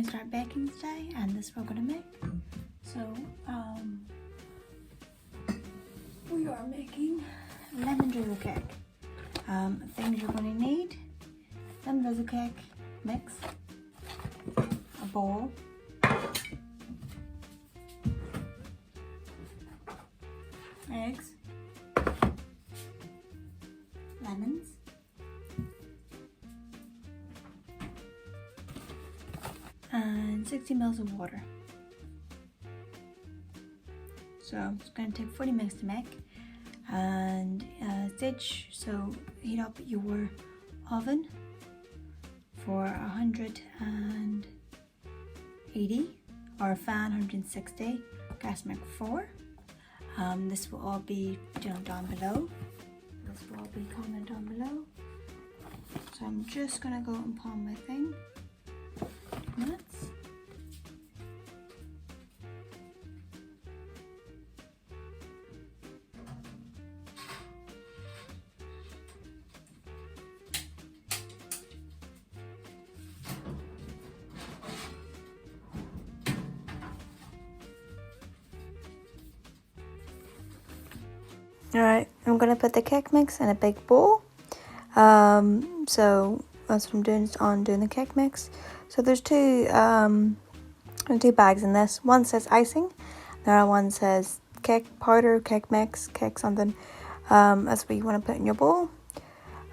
to start baking today, and this we're going to make. So, we are making lemon drizzle cake. Things you're going to need: lemon drizzle cake mix, a bowl, eggs, lemons, and 60 ml of water. So it's going to take 40 minutes to make. And stage, so heat up your oven for 180 or a fan 160, gas mark 4. This will all be down below. This will all be comment down below. So I'm just gonna go and palm my thing. 2 minutes. Alright, I'm going to put the cake mix in a big bowl. So that's what I'm doing, is doing the cake mix. So there's two bags in this. One says icing, the other one says cake powder, cake mix, cake something. That's what you want to put in your bowl.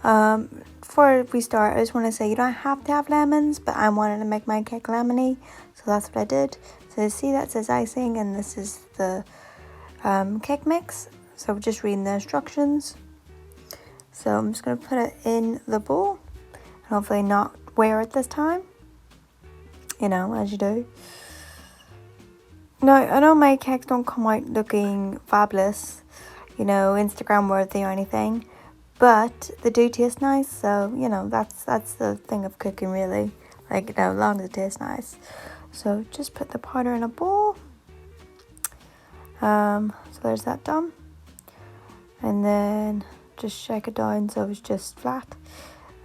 Before we start, I just want to say you don't have to have lemons, but I wanted to make my cake lemony, so that's what I did. So you see that says icing, and this is the cake mix. So just reading the instructions. So I'm just going to put it in the bowl and hopefully not wear it this time, you know, as you do. Now, I know my cakes don't come out looking fabulous, you know, Instagram worthy or anything, but they do taste nice. So, you know, that's the thing of cooking, really, like, you know, as long as it tastes nice. So just put the powder in a bowl. So there's that done. And then just shake it down so it's just flat,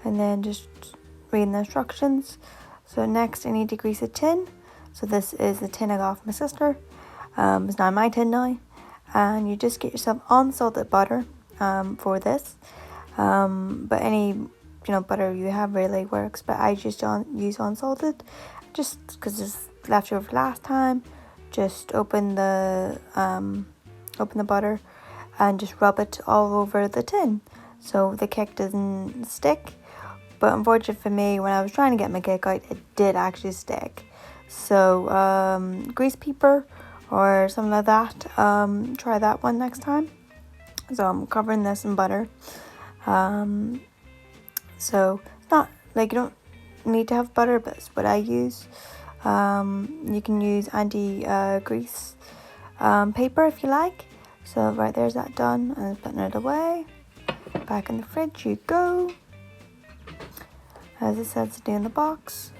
and then just reading the instructions. So next I need to grease a tin. So this is the tin I got from my sister. It's not my tin now. And you just get yourself unsalted butter for this. But any butter you have really works, but I just use unsalted just because it's left over last time. Just open the butter and just rub it all over the tin so the cake doesn't stick. But unfortunately for me, when I was trying to get my cake out, it did actually stick. So grease paper or something like that, try that one next time. So I'm covering this in butter. So it's not like you don't need to have butter, but it's what I use. You can use anti-grease paper if you like. So right, there's that done, and putting it away. Back in the fridge you go. As it says to do in the box.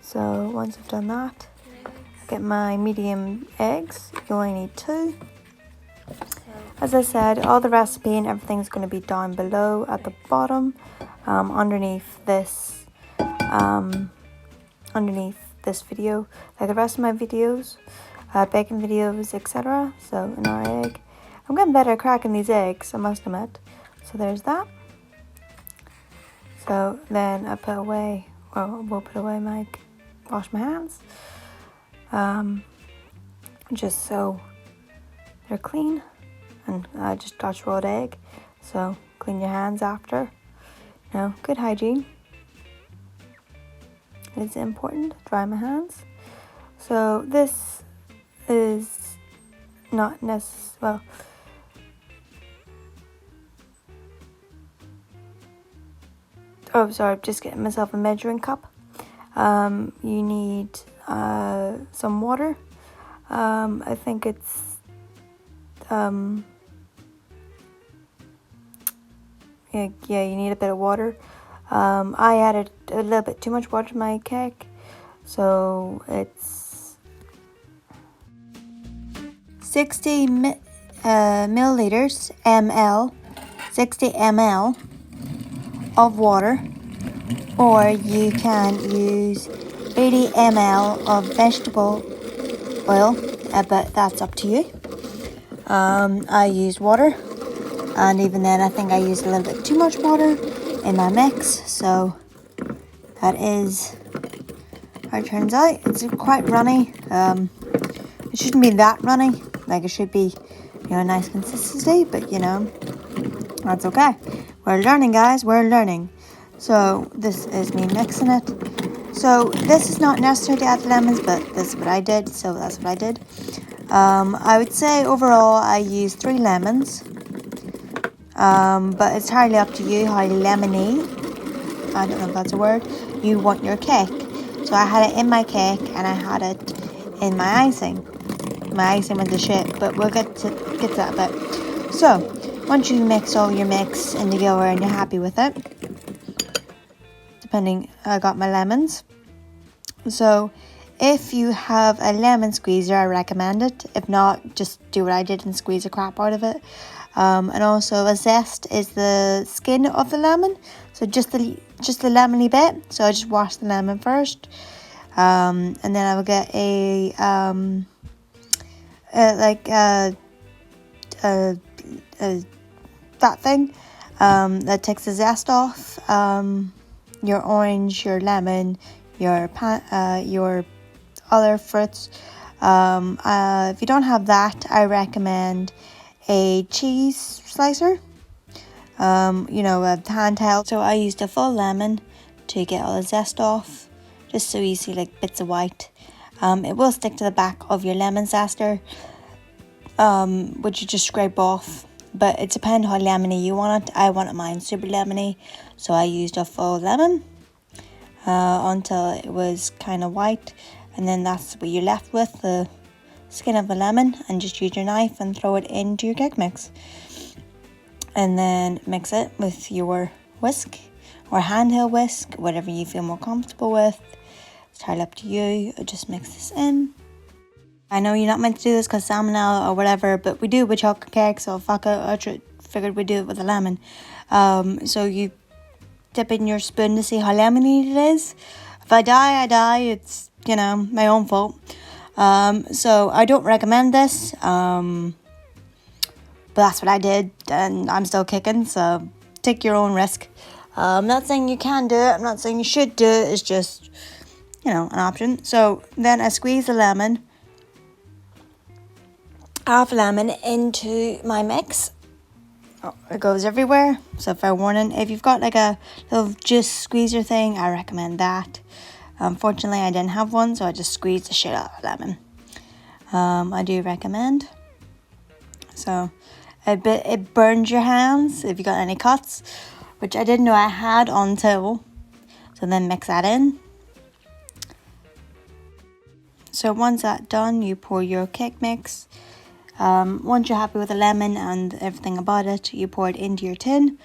So once I've done that, I get my medium eggs. You only need 2. As I said, all the recipe and everything's going to be down below at the bottom, underneath this video, like the rest of my videos. Baking videos, etc. So another egg. I'm getting better at cracking these eggs, I must admit. So there's that. So then I will put away wash my hands. Just so they're clean. And I just touched raw egg. So clean your hands after. Good hygiene. It's important to dry my hands. So this is not necessary. Well, oh sorry, just getting myself a measuring cup. You need some water. I think it's yeah, you need a bit of water. I added a little bit too much water to my cake, so it's 60 milliliters, 60 ml of water, or you can use 80 ml of vegetable oil, but that's up to you. I used water, and even then I think I used a little bit too much water in my mix, so that is how it turns out. It's quite runny. It shouldn't be that runny, like it should be, a nice consistency, but that's okay. We're learning, guys, we're learning. So this is me mixing it. So this is not necessary to add lemons, but this is what I did, so that's what I did. I would say overall I used 3 lemons, but it's entirely up to you how lemony, I don't know if that's a word, you want your cake. So I had it in my cake and I had it in my icing. My icing went to shit, but we'll get to that bit. So once you mix all your mix in together and you're happy with it, I got my lemons. So if you have a lemon squeezer, I recommend it. If not, just do what I did and squeeze the crap out of it. And also a zest is the skin of the lemon, so just the lemony bit. So I just wash the lemon first, and then I will get that thing that takes the zest off. Your orange, your lemon, your other fruits. If you don't have that, I recommend a cheese slicer. A handheld. So I used a full lemon to get all the zest off, just so you see like bits of white. It will stick to the back of your lemon zester, which you just scrape off. But it depends how lemony you want it. I wanted mine super lemony, so I used a full lemon until it was kind of white, and then that's what you're left with, the skin of the lemon, and just use your knife and throw it into your cake mix, and then mix it with your whisk or handheld whisk, whatever you feel more comfortable with. It's entirely up to you. Just mix this in. I know you're not meant to do this because salmonella or whatever, but we do it with chocolate cake, so fuck it, I figured we'd do it with a lemon. So you dip in your spoon to see how lemony it is. If I die, I die. It's, my own fault. So I don't recommend this, but that's what I did, and I'm still kicking, so take your own risk. I'm not saying you can do it, I'm not saying you should do it, it's just, an option. So then I squeeze the lemon, half lemon, into my mix. It goes everywhere, so fair warning. If you've got like a little juice squeezer thing, I recommend that. Unfortunately, I didn't have one, so I just squeezed the shit out of lemon. I do recommend. So it burns your hands if you got any cuts, which I didn't know I had until. So then mix that in. So once that's done, you pour your cake mix. Once you're happy with the lemon and everything about it, you pour it into your tin.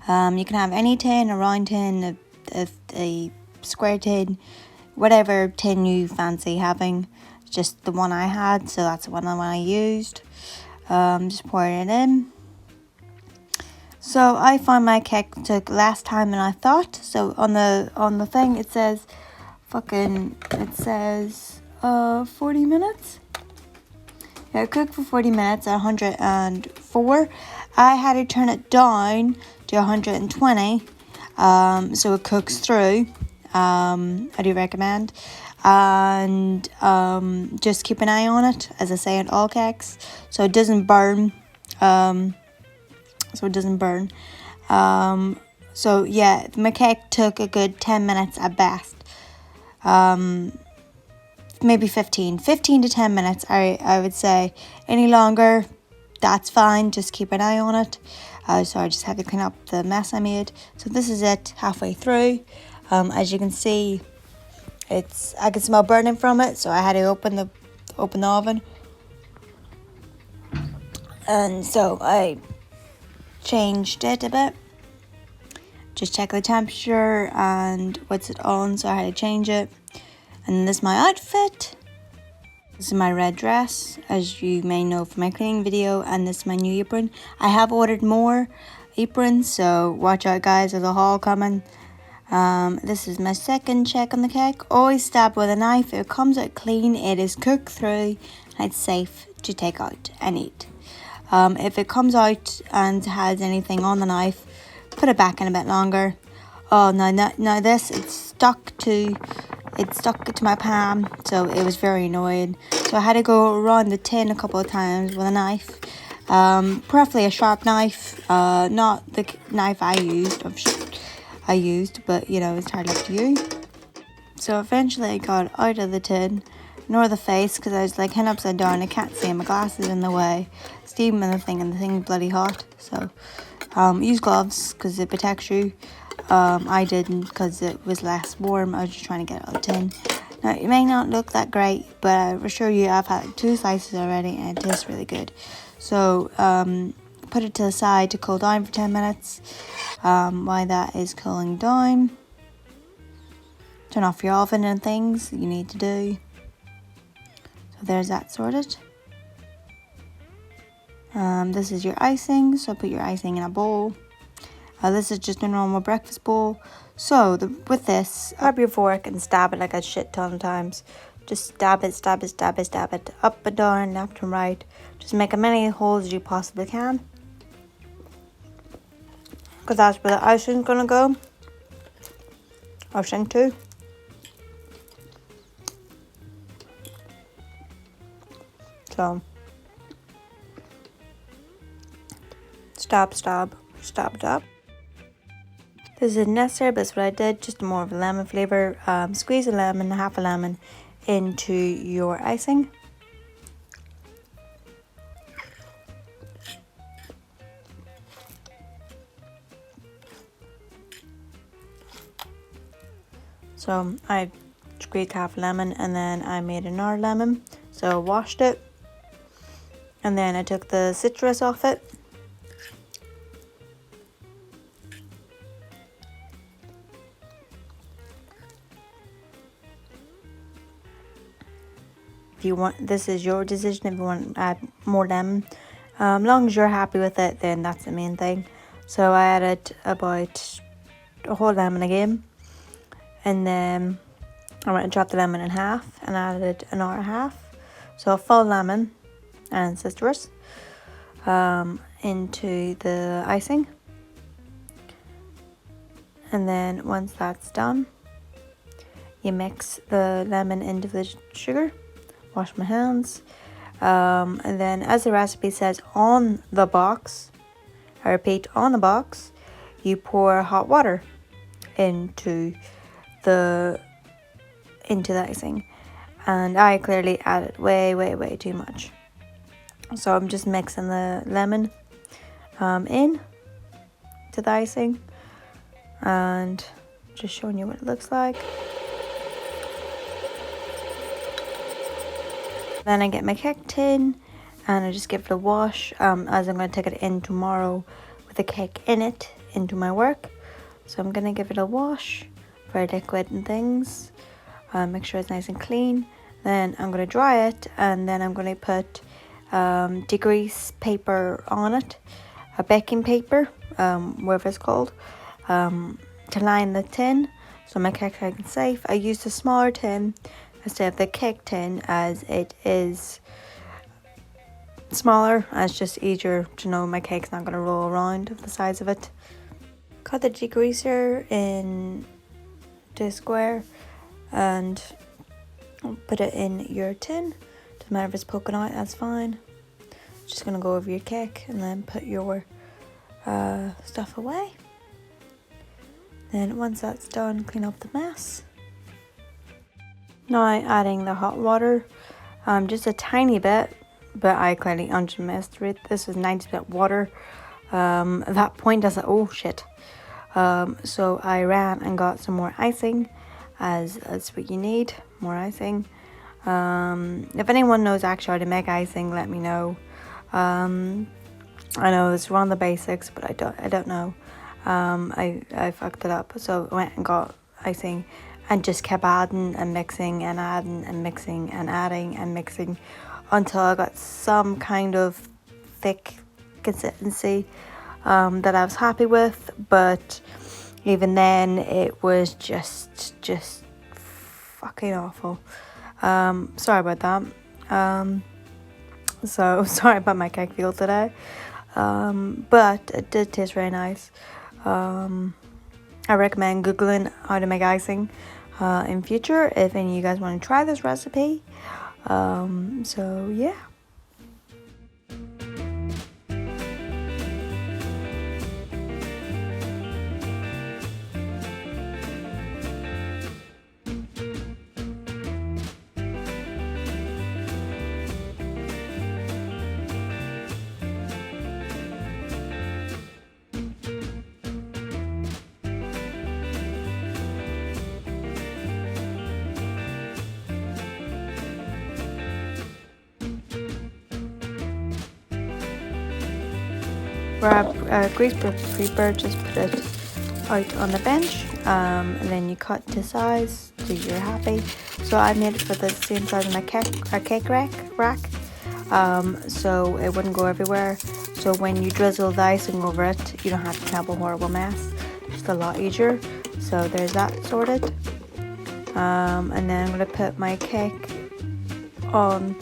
You can have any tin, a round tin, a square tin, whatever tin you fancy having. Just the one I had, so that's the one I used. Just pour it in. So I found my cake took less time than I thought. So on the thing it says 40 minutes. Yeah, it cooked for 40 minutes at 104. I had to turn it down to 120, so it cooks through. I do recommend. And just keep an eye on it, as I say in all cakes, so it doesn't burn. So yeah, my cake took a good 10 minutes at best. Maybe 15 to 10 minutes, I would say. Any longer, that's fine, just keep an eye on it. So I just have to clean up the mess I made. So this is it halfway through. As you can see, I can smell burning from it, so I had to open the oven. And so I changed it a bit. Just check the temperature and what's it on, so I had to change it. And this is my outfit. This is my red dress, as you may know from my cleaning video, and this is my new apron. I have ordered more aprons, so watch out guys, there's a haul coming. This is my second check on the cake. Always stab with a knife. If it comes out clean, it is cooked through and it's safe to take out and eat. If it comes out and has anything on the knife, put it back in a bit longer. Oh no, this it's stuck to my palm, so it was very annoying. So I had to go around the tin a couple of times with a knife, preferably a sharp knife, not the knife I used, but you know, it's entirely up to you. So eventually I got out of the tin, nor the face, because I was like hanging upside down. I can't see, my glasses in the way, steaming the thing, and the thing's bloody hot. So use gloves because it protects you. I didn't because it was less warm. I was just trying to get it out of the tin. Now it may not look that great, but I assure you I've had like 2 slices already and it tastes really good. So put it to the side to cool down for 10 minutes. While that is cooling down, turn off your oven and things you need to do. So there's that sorted. This is your icing, so put your icing in a bowl. This is just a normal breakfast bowl. So with this, grab your fork and stab it like a shit ton of times. Just stab it, up and down, left and right. Just make as many holes as you possibly can, because that's where the icing's gonna go. Icing too. So stab. This is necessary, but that's what I did, just more of a lemon flavour. Squeeze a lemon, half a lemon, into your icing. So I squeezed half a lemon and then I made another lemon. So washed it. And then I took the citrus off it. If you want, this is your decision if you want to add more lemon. As long as you're happy with it, then that's the main thing. So I added about a whole lemon again. And then I went and chopped the lemon in half and added another half. So a full lemon and citrus into the icing. And then once that's done, you mix the lemon into the sugar. Wash my hands. And then as the recipe says on the box, I repeat, on the box, you pour hot water into the icing. And I clearly added way too much. So I'm just mixing the lemon in to the icing and just showing you what it looks like. Then I get my cake tin and I just give it a wash, as I'm going to take it in tomorrow with the cake in it into my work. So I'm going to give it a wash for liquid and things, make sure it's nice and clean. Then I'm going to dry it and then I'm going to put degrease paper on it, a baking paper, whatever it's called, to line the tin so my cake is safe. I used a smaller tin instead of the cake tin as it is smaller and it's just easier to know my cake's not going to roll around of the size of it. Cut the degreaser into a square and put it in your tin. Doesn't matter if it's poking out, that's fine. Just going to go over your cake and then put your stuff away. Then once that's done, clean up the mess. Now adding the hot water, just a tiny bit, but I clearly underestimated. This was 90% water. At that point I was like, oh shit. So I ran and got some more icing, as that's what you need, more icing. If anyone knows actually how to make icing, let me know. I know it's around the basics, but I don't know. I fucked it up, so I went and got icing and just kept adding and mixing and adding and mixing and adding and mixing until I got some kind of thick consistency that I was happy with. But even then it was just fucking awful. Sorry about that. So sorry about my cake feel today. But it did taste very nice. I recommend googling how to make icing in future if any of you guys want to try this recipe. So yeah. Grab a greaseproof paper, just put it out on the bench, and then you cut to size so you're happy. So I made it for the same size as my cake rack, so it wouldn't go everywhere. So when you drizzle the icing over it, you don't have to have a horrible mess. Just a lot easier. So there's that sorted. And then I'm gonna put my cake on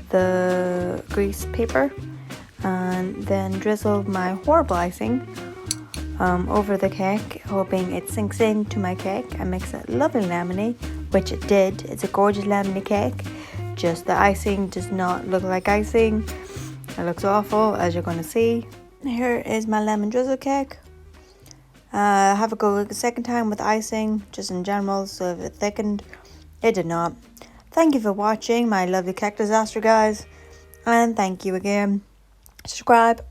the grease paper, and then drizzle my horrible icing over the cake, hoping it sinks into my cake and makes it lovely lemony, which it did. It's a gorgeous lemony cake, just the icing does not look like icing. It looks awful, as you're going to see. Here is my lemon drizzle cake. Have a go a second time with icing, just in general, so if it thickened. It did not. Thank you for watching my lovely cake disaster, guys, and thank you again. Subscribe.